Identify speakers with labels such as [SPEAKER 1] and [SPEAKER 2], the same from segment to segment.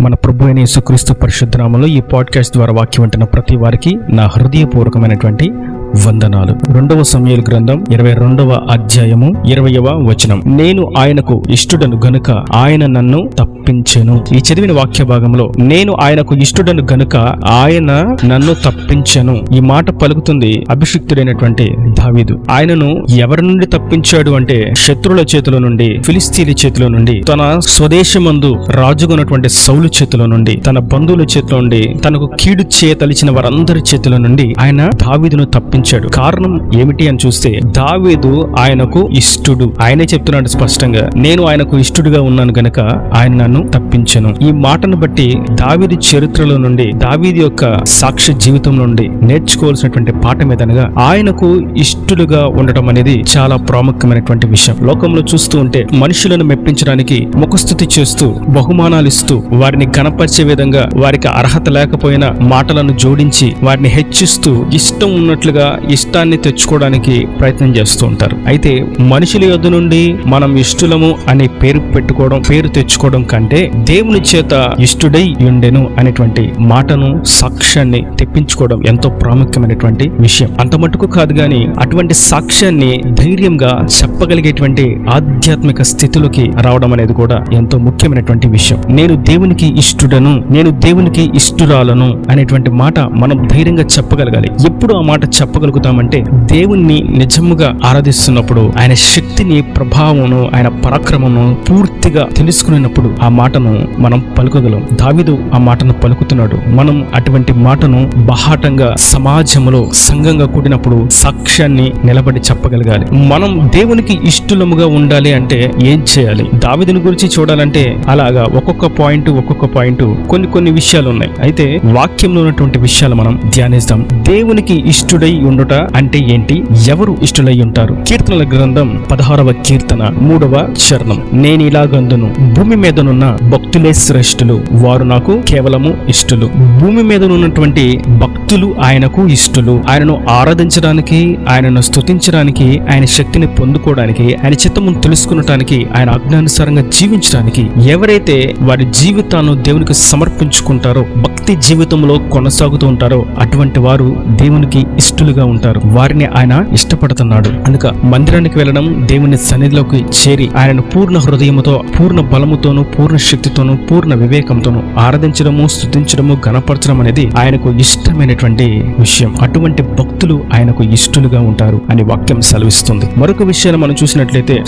[SPEAKER 1] మన ప్రభు అయిన యేసుక్రీస్తు పరిశుద్ధ నామములో ఈ పాడ్కాస్ట్ ద్వారా వాక్యం వింటున్న ప్రతి వారికి నా హృదయపూర్వకమైనటువంటి వందనాలు. 2వ సమూయేలు గ్రంథం 22వ అధ్యాయము 20వ వచనం. నేను ఆయనకు ఇష్టుడను గనుక ఆయన నన్ను తప్పించెను. ఈ చదివిన వాక్య భాగంలో నేను ఆయనకు ఇష్టుడను గనుక ఆయన నన్ను తప్పించెను. ఈ మాట పలుకుతుంది అభిషిక్తుడైనటువంటి దావీదు. ఆయనను ఎవరి నుండి తప్పించాడు అంటే శత్రువుల చేతిలో నుండి, ఫిలిస్తీన్ల చేతిలో నుండి, తన స్వదేశమందు రాజుగున్నటువంటి సౌలు చేతిలో నుండి, తన బంధువుల చేతిలో నుండి, తనకు కీడు చేయతలిచిన వారందరి చేతిలో నుండి ఆయన దావీదును తప్పించాడు. కారణం ఏమిటి అని చూస్తే దావీదు ఆయనకు ఇష్టుడు. ఆయనే చెప్తున్నాడు స్పష్టంగా, నేను ఆయనకు ఇష్టుడుగా ఉన్నాను గనక ఆయన నన్ను తప్పించెను. ఈ మాటను బట్టి దావీదు చరిత్రలో నుండి, దావీదు యొక్క సాక్ష్య జీవితం నుండి నేర్చుకోవాల్సినటువంటి పాఠం ఏదనగా ఆయనకు ఇష్టుడుగా ఉండటం అనేది చాలా ప్రాముఖ్యమైనటువంటి విషయం. లోకంలో చూస్తూ ఉంటే మనుషులను మెప్పించడానికి ముఖస్తుతి చేస్తూ, బహుమానాలు ఇస్తూ, వారిని గణపరిచే విధంగా వారికి అర్హత లేకపోయినా మాటలను జోడించి వారిని హెచ్చిస్తూ ఇష్టం ఉన్నట్లుగా ఇష్టాన్ని తెచ్చుకోవడానికి ప్రయత్నం చేస్తూ ఉంటారు. అయితే మనుషుల యొద్ద నుండి మనం ఇష్టులము అనే పేరు తెచ్చుకోవడం కంటే దేవుని చేత ఇష్టుడై ఉండెను అనేటువంటి మాటను, సాక్ష్యాన్ని తెప్పించుకోవడం ఎంతో ప్రాముఖ్యమైనటువంటి విషయం. అంత మటుకు కాదు గాని అటువంటి సాక్ష్యాన్ని ధైర్యంగా చెప్పగలిగేటువంటి ఆధ్యాత్మిక స్థితిలోకి రావడం అనేది కూడా ఎంతో ముఖ్యమైనటువంటి విషయం. నేను దేవునికి ఇష్టుడను, నేను దేవునికి ఇష్టురాలను అనేటువంటి మాట మనం ధైర్యంగా చెప్పగలగాలి. ఎప్పుడు ఆ మాట చెప్పగలుగుతామంటే దేవుణ్ణి నిజముగా ఆరాధిస్తున్నప్పుడు, ఆయన శక్తిని, ప్రభావమును, ఆయన పరాక్రమమును పూర్తిగా తెలుసుకున్నప్పుడు ఆ మాటను మనం పలుకగలం. దావీదు ఆ మాటను పలుకుతున్నాడు. మనం అటువంటి మాటను బహాటంగా సమాజంలో, సంఘంగా కూడినప్పుడు సాక్ష్యాన్ని నిలబడి చెప్పగలగాలి. మనం దేవునికి ఇష్టలముగా ఉండాలి అంటే ఏం చేయాలి? దావీదుని గురించి చూడాలంటే అలాగా ఒక్కొక్క పాయింట్ కొన్ని విషయాలు ఉన్నాయి. అయితే వాక్యంలో ఉన్నటువంటి విషయాలు మనం ధ్యానిస్తాం. దేవునికి ఇష్టుడై ఉండుట అంటే ఏంటి? ఎవరు ఇష్టులై ఉంటారు? కీర్తనల గ్రంథం 16వ కీర్తన 3వ చరణం. నేను ఇలాగందును, భూమి మీదనున్న భక్తులే శ్రేష్ఠులు, వారు నాకు కేవలము ఇష్టులు. భూమి మీద ఉన్నటువంటి భక్తులు ఆయనకు ఇష్టులు. ఆయనను ఆరాధించడానికి, ఆయనను స్తుతించడానికి, ఆయన శక్తిని పొందుకోవడానికి, ఆయన చిత్తమును తెలుసుకునటానికి, ఆయన ఆజ్ఞానుసారంగా జీవించడానికి ఎవరైతే వారి జీవితాన్ని దేవునికి సమర్పించుకుంటారో, భక్తి జీవితంలో కొనసాగుతూ ఉంటారో అటువంటి వారు దేవునికి ఇష్టలుగా ఉంటారు. వారిని ఆయన ఇష్టపడుతున్నాడు. అందుక మందిరానికి వెళ్ళడం, దేవుని సన్నిధిలోకి చేరి ఆయనను పూర్ణ హృదయముతో, పూర్ణ బలముతోను, పూర్ణ శక్తితోను, పూర్ణ వివేకంతోను ఆరాధించడము, స్తుతించడము, గణపరచడం అనేది ఆయనకు ఇష్టమైనటువంటి విషయం. అటువంటి భక్తులు ఆయనకు ఇష్టలుగా ఉంటారు అని వాక్యం సెలవిస్తుంది. మరొక విషయాన్ని మనం చూసినట్లయితే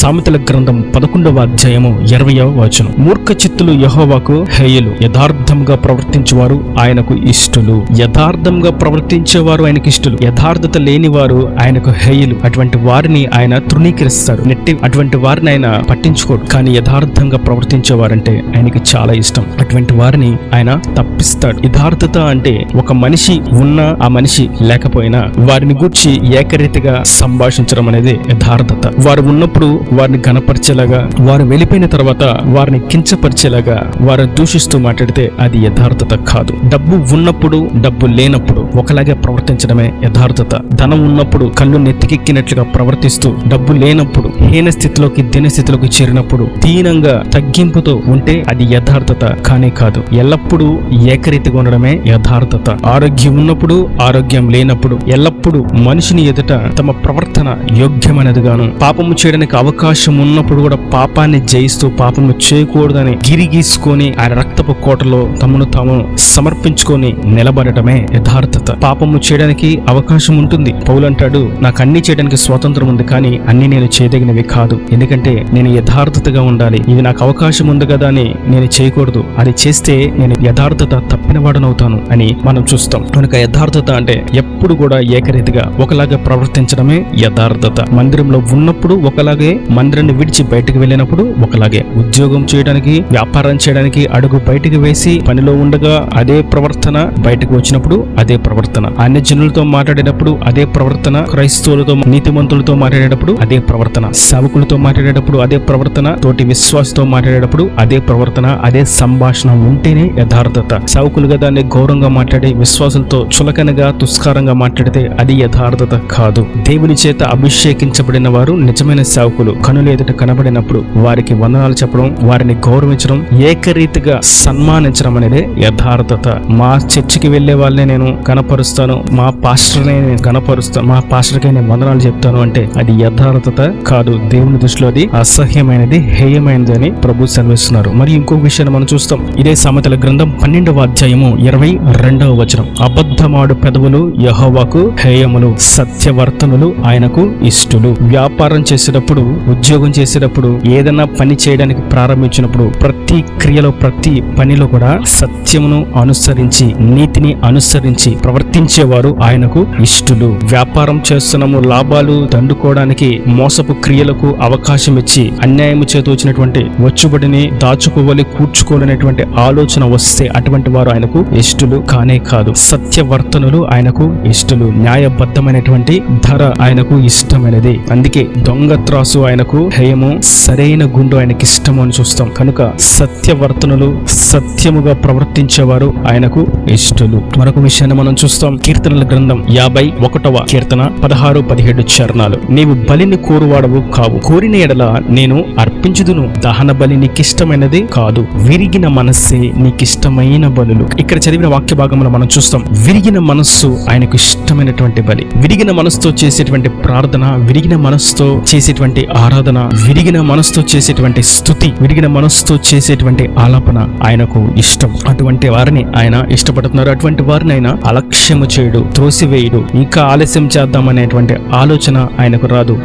[SPEAKER 1] సామెతల గ్రంథం 11వ అధ్యాయము 20వ వచనం. మూర్ఖ చిత్తులు యెహోవాకు హేయులు, యథార్థంగా ప్రవర్తించేవారు ఆయనకు ఇష్టలు. యథార్థంగా ప్రవర్తించేవారు ఆయనకు ఇష్టలు. యథార్థత లేని వారు ఆయనకు హేయులు. అటువంటి వారిని ఆయన తృణీకరిస్తాడు, అటువంటి వారిని ఆయన పట్టించుకోడు. కానీ యథార్థంగా ప్రవర్తించేవారంటే ఆయనకి చాలా ఇష్టం. అటువంటి వారిని ఆయన తప్పిస్తాడు. యథార్థత అంటే ఒక మనిషి ఉన్నా, ఆ మనిషి లేకపోయినా వారిని గూర్చి ఏకరీతిగా సంభాషించడం అనేది యథార్థత. వారు ఉన్నప్పుడు వారిని గణపరిచేలాగా, వారు వెళ్ళిపోయిన తర్వాత వారిని కించపరిచేలాగా, వారు దూషిస్తూ మాట్లాడితే అది యథార్థత కాదు. డబ్బు ఉన్నప్పుడు, డబ్బు లేనప్పుడు ఒకలాగే ప్రవర్తించడమే యథార్థత. ధనం ఉన్నప్పుడు కళ్ళు నెత్తికెక్కినట్లుగా ప్రవర్తిస్తూ, డబ్బు లేనప్పుడు హీన స్థితిలోకి, దీనస్థితిలోకి చేరినప్పుడు దీనంగా, తగ్గింపుతో ఉంటే అది యథార్థత కానే కాదు. ఎల్లప్పుడూ ఏకరీతిగా ఉండడమే యథార్థత. ఆరోగ్యం ఉన్నప్పుడు, ఆరోగ్యం లేనప్పుడు ఎల్లప్పుడూ మనిషిని ఎదుట తమ ప్రవర్తన యోగ్యమైనదిగాను, పాపము చేయడానికి అవకాశం ఉన్నప్పుడు కూడా పాపాన్ని జయిస్తూ, పాపము చేయకూడదని గిరిగీసుకొని ఆయన రక్తపు కోటలో తమను తాము సమర్పించుకొని నిలబడటమే యథార్థత. పాపము చేయడానికి అవకాశం ఉంటుంది. పౌలు అంటాడు, నాకు అన్ని చేయడానికి స్వాతంత్రం ఉంది, కానీ అన్ని నేను చేయదగినవి కాదు. ఎందుకంటే నేను యథార్థతగా ఉండాలి. ఇది నాకు అవకాశం ఉంది కదా అని నేను చేయకూడదు. అది చేస్తే నేను యథార్థత తప్పినవాడనవుతాను అని మనం చూస్తాం. కనుక యథార్థత అంటే ఎప్పుడు కూడా ఏకరీతిగా ఒకలాగా ప్రవర్తించడమే యథార్థత. మందిరంలో ఉన్నప్పుడు ఒకలాగే, మందిరాన్ని విడిచి బయటకు వెళ్ళినప్పుడు ఒకలాగే, ఉద్యోగం చేయడానికి, వ్యాపారం చేయడానికి అడుగు బయటకు వేసి పనిలో ఉండగా అదే ప్రవర్తన, బయటకు వచ్చినప్పుడు అదే ప్రవర్తన, అన్య జనులతో మాట్లాడేటప్పుడు అదే ప్రవర్తన, క్రైస్తవులతో, నీతిమంతులతో మాట్లాడేటప్పుడు అదే ప్రవర్తన, సేవకులతో మాట్లాడేటప్పుడు అదే ప్రవర్తన, తోటి విశ్వాసతో మాట్లాడేటప్పుడు అదే ప్రవర్తన, అదే సంభాషణ ఉంటేనే యథార్థత. సేవకులుగా దాన్ని గౌరవంగా మాట్లాడి విశ్వాసులతో చులకనగా, తుస్కారంగా మాట్లాడితే అది యథార్థత కాదు. దేవుని చేత అభిషేకించబడిన వారు నిజమైన సేవకులు. దేవుడు కనుల ఎదుట కనబడినప్పుడు వారికి వందనాలు చెప్పడం, వారిని గౌరవించడం, ఏకరీతిగా సన్మానించడం అనేది యథార్థత. మా చర్చికి వెళ్లే వాళ్ళని నేను కనపరుస్తాను, మా పాస్టర్ని నేను కనపరుస్తాను, మా పాస్టర్కి నేను వందనాలు చెప్తాను అంటే అది యథార్థత కాదు. దేవుని దృష్టిలో అది అసహ్యమైనది, హేయమైనది అని ప్రభు సెలవిస్తున్నారు. మరి ఇంకొక విషయాన్ని మనం చూస్తాం. ఇదే సామెతల గ్రంథం 12వ అధ్యాయము 22వ వచనం. అబద్ధమాడు పెదవులు యెహోవాకు హేయములు, సత్యవర్తనులు ఆయనకు ఇష్టలు. వ్యాపారం చేసేటప్పుడు, ఉద్యోగం చేసేటప్పుడు, ఏదైనా పని చేయడానికి ప్రారంభించినప్పుడు ప్రతి క్రియలో, ప్రతి పనిలో కూడా సత్యమును అనుసరించి, నీతిని అనుసరించి ప్రవర్తించేవారు ఆయనకు ఇష్టలు. వ్యాపారం చేస్తున్నాము, లాభాలు దండుకోవడానికి మోసపు క్రియలకు అవకాశం ఇచ్చి అన్యాయము చేత వచ్చినటువంటి వచ్చుబడిని దాచుకోవాలి, కూర్చుకోవాలనేటువంటి ఆలోచన వస్తే అటువంటి వారు ఆయనకు ఇష్టలు కానే కాదు. సత్యవర్తనులు ఆయనకు ఇష్టలు. న్యాయబద్ధమైనటువంటి ధర ఆయనకు ఇష్టమైనది. అందుకే దొంగ త్రాసు ఆయనకు హేయము, సరైన గుండు ఆయనకి ఇష్టము అని చూస్తాం. కనుక సత్యవర్తనులు, సత్యముగా ప్రవర్తించేవారు ఆయనకు ఇష్టలు. మరొక విషయాన్ని మనం చూస్తాం. కీర్తనల గ్రంథం 51వ కీర్తన 16-17 చరణాలు. నీవు బలిని కోరువాడవు కావు, కోరిన ఎడల నేను అర్పించుదును. దహన బలి నీకిష్టమైనది కాదు, విరిగిన మనస్సే నీకిష్టమైన బలులు. ఇక్కడ చదివిన వాక్య భాగంలో మనం చూస్తాం, విరిగిన మనస్సు ఆయనకు ఇష్టమైనటువంటి బలి. విరిగిన మనస్సుతో చేసేటువంటి ప్రార్థన, విరిగిన మనస్సుతో చేసేటువంటి ఆరాధన, విరిగిన మనస్సుతో చేసేటువంటి స్తుతి, విరిగిన మనస్సుతో చేసేటువంటి ఆలాపన ఆయనకు ఇష్టం. అటువంటి వారిని ఆయన ఇష్టపడుతున్నారు. అటువంటి వారిని ఆయన అలక్ష్యము చేయడు, త్రోసివేయుడు, ఇంకా ఆలస్యం చేద్దామనేటువంటి ఆలోచన ఆయనకు రాదు.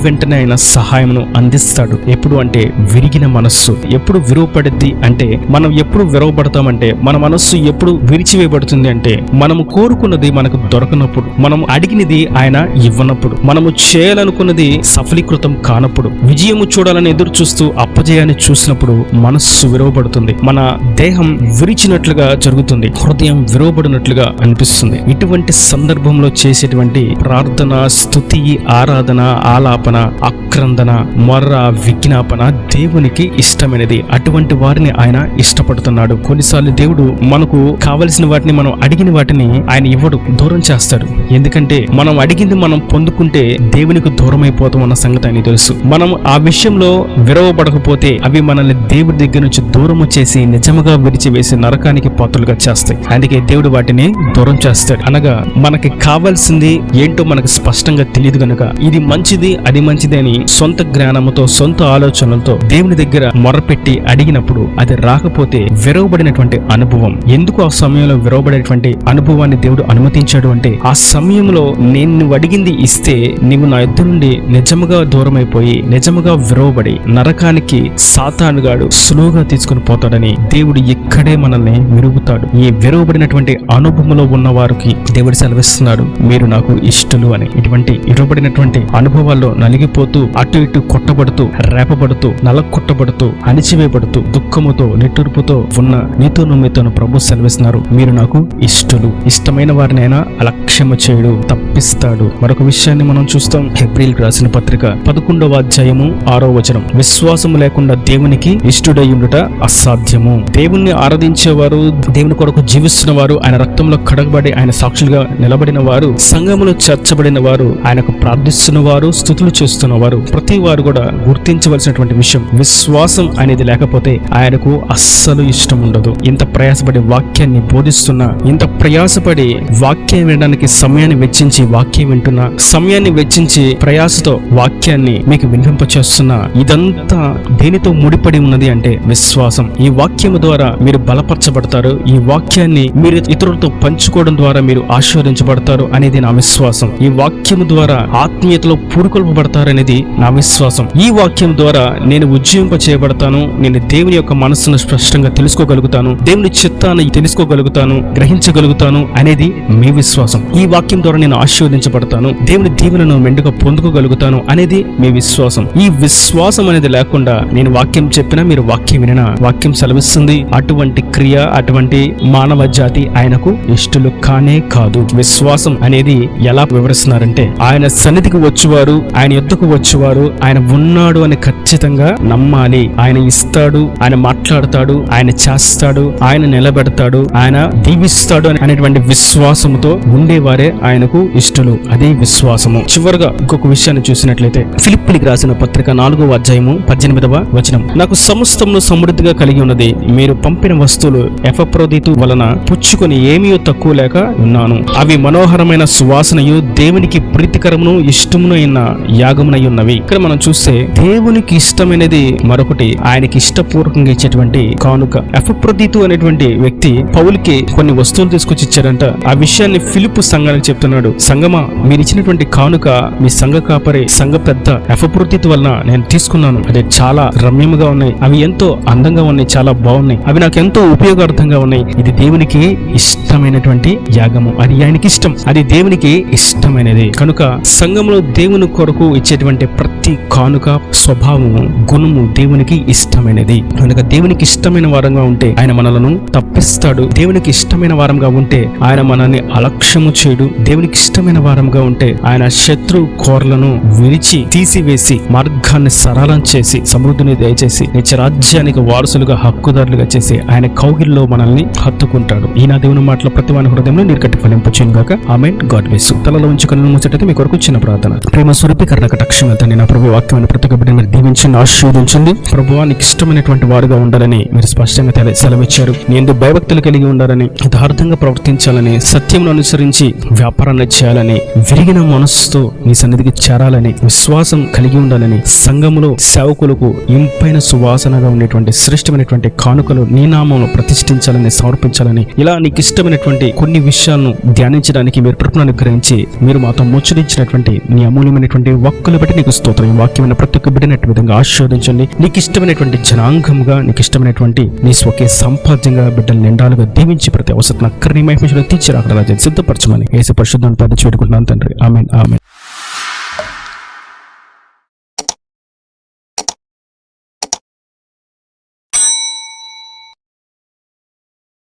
[SPEAKER 1] వెంటనే ఆయన సహాయమును అందిస్తాడు. ఎప్పుడు అంటే విరిగిన మనస్సు ఎప్పుడు విరువపడుద్ది అంటే, మనం ఎప్పుడు విరవబడతామంటే, మన మనస్సు ఎప్పుడు విరిచివేయబడుతుంది అంటే, మనము కోరుకున్నది మనకు దొరకనప్పుడు, మనం అడిగినది ఆయన ఇవ్వనప్పుడు, మనము చేయాలనుకున్నది సఫలీకృతం కానప్పుడు, విజయము చూడాలని ఎదురు చూస్తూ అప్పజయాన్ని చూసినప్పుడు మనస్సు విరవబడుతుంది. మన దేహం విరిచినట్లుగా జరుగుతుంది, హృదయం విరవబడినట్లుగా అనిపిస్తుంది. ఇటువంటి సందర్భంలో చేసేటువంటి ప్రార్థన, స్తుతి, ఆరాధన, ఆలాపన, ఆక్రందన, మొర్ర, విజ్ఞాపన దేవునికి ఇష్టమైనది. అటువంటి వారిని ఆయన ఇష్టపడుతున్నాడు. కొన్నిసార్లు దేవుడు మనకు కావలసిన వాటిని, మనం అడిగిన వాటిని ఆయన ఇవ్వడు, దూరం చేస్తాడు. ఎందుకంటే మనం అడిగింది మనం పొందుకుంటే దేవునికి దూరం అయిపోతాం అన్న సంగతి ఆయన తెలుసు. మనం ఆ విషయంలో విరవబడకపోతే అవి మనల్ని దేవుడి దగ్గర నుంచి దూరం చేసి నిజముగా విరిచివేసి నరకానికి పాత్రలుగా చేస్తాయి. అందుకే దేవుడు వాటిని దూరం చేస్తాడు. అనగా మనకి కావాల్సింది ఏంటో మనకు స్పష్టంగా తెలియదు గనుక ఇది మంచిది, అది మంచిది అని సొంత జ్ఞానముతో, సొంత ఆలోచనలతో దేవుని దగ్గర మొరపెట్టి అడిగినప్పుడు అది రాకపోతే విరవబడినటువంటి అనుభవం. ఎందుకు ఆ సమయంలో విరవబడేటువంటి అనుభవాన్ని దేవుడు అనుమతించాడు అంటే, ఆ సమయంలో నేను నువ్వు అడిగింది ఇస్తే నీవు నా యొద్ద నుండి నిజముగా దూరం అయిపోయి, నిజముగా విరవబడి నరకానికి సాతానుగాడు సులువుగా తీసుకుని పోతాడని దేవుడు ఇక్కడే మనల్ని విరుగుతాడు. ఈ విరవబడినటువంటి అనుభవంలో ఉన్న వారికి దేవుడు సెలవిస్తున్నాడు, మీరు నాకు ఇష్టలు అని. ఇటువంటి విరవబడినటువంటి అనుభవాల్లో నలిగిపోతూ, అటు ఇటు కొట్టబడుతూ, రేపబడుతూ, నలకొట్టబడుతూ, అణిచివేయబడుతూ, దుఃఖముతో, నిట్టూర్పుతో ఉన్న నీతోను మీతోను ప్రభు సెలవిస్తున్నారు, మీరు నాకు ఇష్టలు. ఇష్టమైన వారిని ఆయన అలక్ష్యము చేయడు, తప్పిస్తాడు. మరొక విషయాన్ని మనం చూస్తాం. హెబ్రీయులకు రాసిన పత్రిక 11వ అధ్యాయము 6వ వచనం. విశ్వాసము లేకుండా దేవునికి ఇష్టుడయ్యుండుట అసాధ్యము. దేవుణ్ణి ఆరాధించేవారు, దేవుని కొరకు జీవిస్తున్న వారు, ఆయన రక్తంలో కడగబడి ఆయన సాక్షులుగా నిలబడిన వారు, సంఘములో చేర్చబడిన వారు, ఆయనకు ప్రార్థిస్తున్న వారు, స్తుతులు చేస్తున్న వారు, ప్రతి వారు కూడా గుర్తించవలసినటువంటి విషయం, విశ్వాసం అనేది లేకపోతే ఆయనకు అస్సలు ఇష్టం ఉండదు. ఇంత ప్రయాసపడి వాక్యాన్ని బోధిస్తున్నా, ఇంత ప్రయాసపడి వాక్యం వినడానికి సమయాన్ని వెచ్చించి వాక్యం వింటున్నా, సమయాన్ని వెచ్చించి ప్రయాసతో వాక్యాన్ని మీకు వినిపింపచేస్తున్నా, ఇదంతా దేనితో ముడిపడి ఉన్నది అంటే విశ్వాసం. ఈ వాక్యము ద్వారా మీరు బలపరచబడతారు, ఈ వాక్యాన్ని మీరు ఇతరులతో పంచుకోవడం ద్వారా మీరు ఆశీర్వదించబడతారు అనేది నా విశ్వాసం. ఈ వాక్యము ద్వారా ఆత్మీయతలో పూరుకొల్పబడతారనేది నా విశ్వాసం. ఈ వాక్యం ద్వారా నేను ఉజ్జీవింప చేయబడతాను, నేను దేవుని యొక్క మనస్సును స్పష్టంగా తెలుసుకోగలుగుతాను, దేవుని చిత్తాన్ని తెలుసుకోగలుగుతాను, గ్రహించగలుగుతాను అనేది మీ విశ్వాసం. ఈ వాక్యం ద్వారా నేను ఆశీర్వదించబడతాను, దేవుని దీవెనను మెండుగా పొందుకోగలుగుతాను అనేది మీ విశ్వాసం. ఈ విశ్వాసం అనేది లేకుండా నేను వాక్యం చెప్పినా, మీరు వాక్యం వినినా, వాక్యం సెలవిస్తుంది అటువంటి క్రియ, అటువంటి మానవ జాతి ఆయనకు ఇష్టలు కానే కాదు. విశ్వాసం అనేది ఎలా వివరిస్తున్నారంటే, ఆయన సన్నిధికి వచ్చేవారు, ఆయన యుద్ధకు వచ్చేవారు, ఆయన ఉన్నాడు అని ఖచ్చితంగా నమ్మాలి. ఆయన ఇస్తాడు, ఆయన మాట్లాడతాడు, ఆయన చేస్తాడు, ఆయన నిలబెడతాడు, ఆయన దీవిస్తాడు అనేటువంటి విశ్వాసముతో ఉండేవారే ఆయనకు ఇష్టలు. అదే విశ్వాసము. చివరిగా ఇంకొక విషయాన్ని చూసినట్లయితే, ఫిలిప్పీయులకు హెబ్రీయులకు రాసిన పత్రిక 4వ అధ్యాయము 18వ వచనం. నాకు సమస్తమును సమృద్ధిగా కలిగి ఉన్నది, మీరు పంపిన వస్తువులు ఎపఫ్రోదితు వలన పుచ్చుకొని ఏమీ తక్కువ లేక ఉన్నాను. అవి మనోహరమైన సువాసనయు దేవునికి ప్రీతికరమును ఇష్టమును అయిన యాగమునై ఉన్నవి. ఇక్కడ మనం చూస్తే దేవునికి ఇష్టమైనది మరొకటి, ఆయనకి ఇష్టపూర్వకంగా ఇచ్చేటువంటి కానుక. ఎపఫ్రోదితు అనేటువంటి వ్యక్తి పౌలుకి కొన్ని వస్తువులు తీసుకొచ్చి ఇచ్చారంట. ఆ విషయాన్ని ఫిలిప్పు సంఘానికి చెప్తున్నాడు. సంగమా, మీరు ఇచ్చినటువంటి కానుక మీ సంఘ కాపరి, సంఘ పెద్ద ఎపఫ్రోదితు వలన నేను తీసుకున్నాను. అది చాలా రమ్యముగా ఉన్నాయి, అవి ఎంతో అందంగా ఉన్నాయి, చాలా బాగున్నాయి, అవి నాకు ఎంతో ఉపయోగార్థంగా ఉన్నాయి. ఇది దేవునికి ఇష్టమైనటువంటి యాగము, అది ఆయనకి ఇష్టం, అది దేవునికి ఇష్టమైనది. కనుక సంఘంలో దేవుని కొరకు ఇచ్చేటువంటి ప్రతి కానుక, స్వభావము, గుణము దేవునికి ఇష్టమైనది. కనుక దేవునికి ఇష్టమైన వారంగా ఉంటే ఆయన మనలను తప్పిస్తాడు. దేవునికి ఇష్టమైన వారంగా ఉంటే ఆయన మనల్ని అలక్ష్యము చేయడు. దేవునికి ఇష్టమైన వారంగా ఉంటే ఆయన శత్రు కోరలను విరిచి తీసివేసి మార్గాన్ని సరళం చేసి సమృద్ధిని దయచేసి నిత్యరాజ్యానికి వారసులుగా హక్కుదారులుగా చేసి ఆయన కౌగిల్లో మనల్ని హత్తుకుంటాడు. ఈయన దేవుని మాటల ప్రతి వాని హృదయంలో నీరు కట్టి ఫలింపచేయును గాక. ఆమేన్. God bless you. తలలో ఉంచి కన్నులు మూసేటైతే మీ కొరకు చిన్న ప్రార్థన. ప్రేమ స్వరూపి కర్ణక రక్షణ తండ్రి, నా ప్రభు వాక్యమైన ప్రతి ఒక్క బిడ్డని మీరు దీవించండి, ఆశీర్వదించండి. ప్రభువా, నీకు ఇష్టమైనటువంటి వారుగా ఉండాలని మీరు స్పష్టంగా సెలవిచ్చారు. నేను భయభక్తులు కలిగి ఉండాలని, యథార్థంగా ప్రవర్తించాలని, సత్యమును అనుసరించి వ్యాపారాన్ని చేయాలని, విరిగిన మనస్సుతో నీ సన్నిధికి చేరాలని, విశ్వాసం కలిగి ఉండాలని, సంఘములో సేవకులకు ఇంపైన సువాసనగా ఉండేటువంటి శ్రేష్టమైనటువంటి కానుకలు నీ నామములో ప్రతిష్ఠించాలని, సమర్పించాలని, ఇలా నీకు ఇష్టమైనటువంటి కొన్ని విషయాలను ధ్యానించడానికి మీరు కృపను అనుగ్రహించి మీరు మాతో ముచ్చరించినటువంటి నీ అమూల్యమైనటువంటి వాక్కులు బట్టి నీకు స్తోత్రం. వాక్యమైన ప్రతి ఒక్క బిడ్డనట్టు విధంగా ఆశీర్వదించండి. నీకు ఇష్టమైనటువంటి జనాంగంగా, నీకు ఇష్టమైనటువంటి నీ స్వకీయ సంపాద్యంగా బిడ్డలు నిండాలుగా దీవించి ప్రతి అవసరం అక్కడిని మహిమలో తీర్చి రాకడా సిద్ధపరచమని యేసు పరిశుద్ధాన్ని ప్రార్థించి వేడుకుంటున్నాను తండ్రి. ఆమేన్. ఆమేన్.